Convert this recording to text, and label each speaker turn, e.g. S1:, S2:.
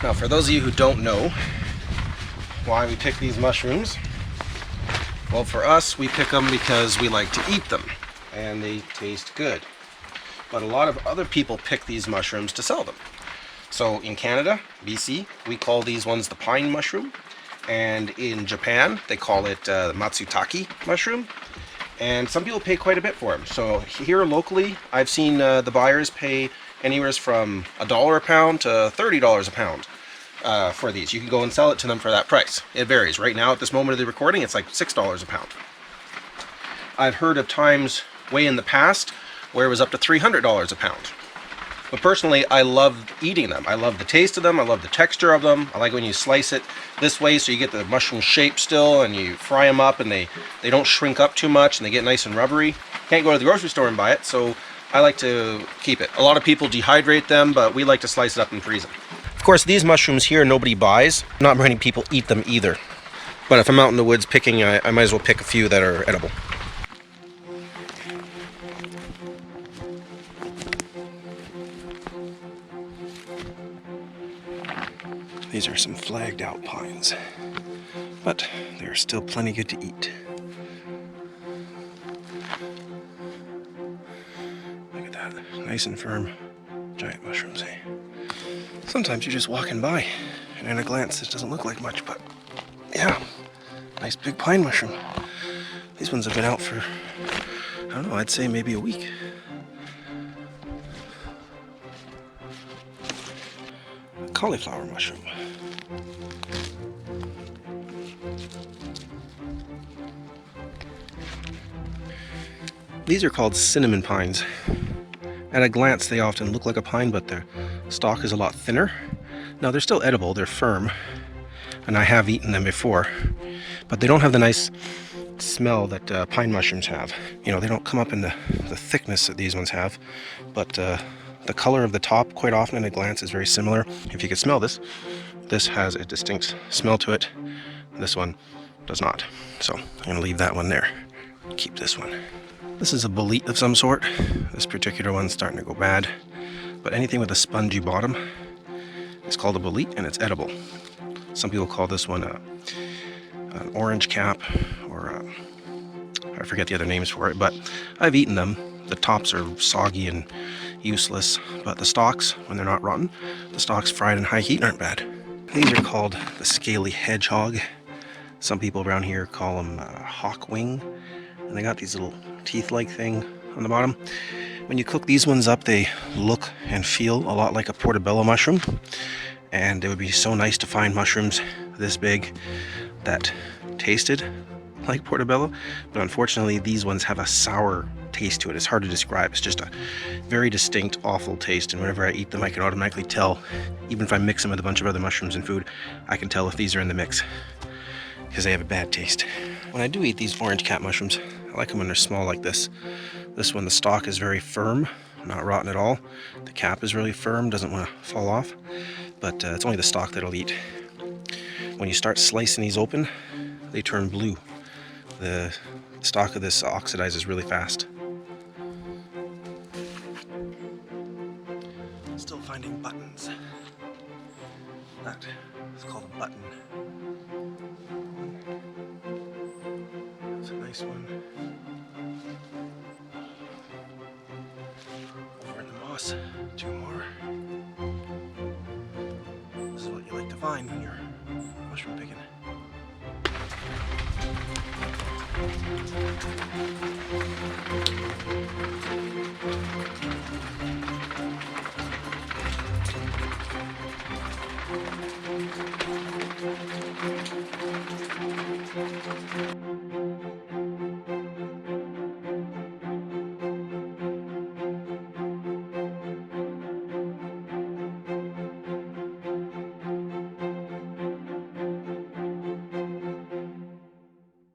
S1: Now, for those of you who don't know why we pick these mushrooms, well, for us, we pick them because we like to eat them, and they taste good. But a lot of other people pick these mushrooms to sell them. So in Canada, BC, we call these ones the pine mushroom, and in Japan, they call it matsutake mushroom, and some people pay quite a bit for them. So here locally, I've seen the buyers pay anywhere from $1 a pound to $30 a pound for these. You can go and sell it to them for that price. It varies. Right now, at this moment of the recording, it's like $6 a pound. I've heard of times way in the past where it was up to $300 a pound. But personally, I love eating them. I love the taste of them. I love the texture of them. I like when you slice it this way so you get the mushroom shape still, and you fry them up and they don't shrink up too much and they get nice and rubbery. Can't go to the grocery store and buy it, so I like to keep it. A lot of people dehydrate them, but we like to slice it up and freeze them. Of course, these mushrooms here nobody buys. Not many people eat them either. But if I'm out in the woods picking, I might as well pick a few that are edible. These are some flagged out pines, but they're still plenty good to eat. Look at that, nice and firm, giant mushrooms, eh? Sometimes you're just walking by, and at a glance it doesn't look like much, but yeah, nice big pine mushroom. These ones have been out for, I don't know, I'd say maybe a week. Cauliflower mushroom. These are called cinnamon pines. At a glance they often look like a pine, but their stalk is a lot thinner. Now they're still edible, they're firm, and I have eaten them before, but they don't have the nice smell that pine mushrooms have. You know, they don't come up in the thickness that these ones have, but the color of the top quite often at a glance is very similar. If you can smell this, this has a distinct smell to it. This one does not. So I'm going to leave that one there. Keep this one. This is a bolete of some sort. This particular one's starting to go bad. But anything with a spongy bottom is called a bolete, and it's edible. Some people call this one an orange cap, or I forget the other names for it, but I've eaten them. The tops are soggy and useless, but the stalks, when they're not rotten, the stalks fried in high heat aren't bad. These are called the Scaly Hedgehog. Some people around here call them hawk wing, and they got these little teeth-like thing on the bottom. When you cook these ones up, they look and feel a lot like a portobello mushroom, and it would be so nice to find mushrooms this big that tasted like portobello, but unfortunately these ones have a sour taste to it. It's hard to describe. It's just a very distinct, awful taste, and whenever I eat them I can automatically tell, even if I mix them with a bunch of other mushrooms and food, I can tell if these are in the mix because they have a bad taste. When I do eat these orange cap mushrooms, I like them when they're small like this. This one, the stalk is very firm, not rotten at all. The cap is really firm, doesn't want to fall off, but it's only the stalk that I'll eat. When you start slicing these open, they turn blue. The stalk of this oxidizes really fast. Still finding buttons. That is called a button. That's a nice one. Over in the moss, two more. This is what you like to find when you're mushroom picking.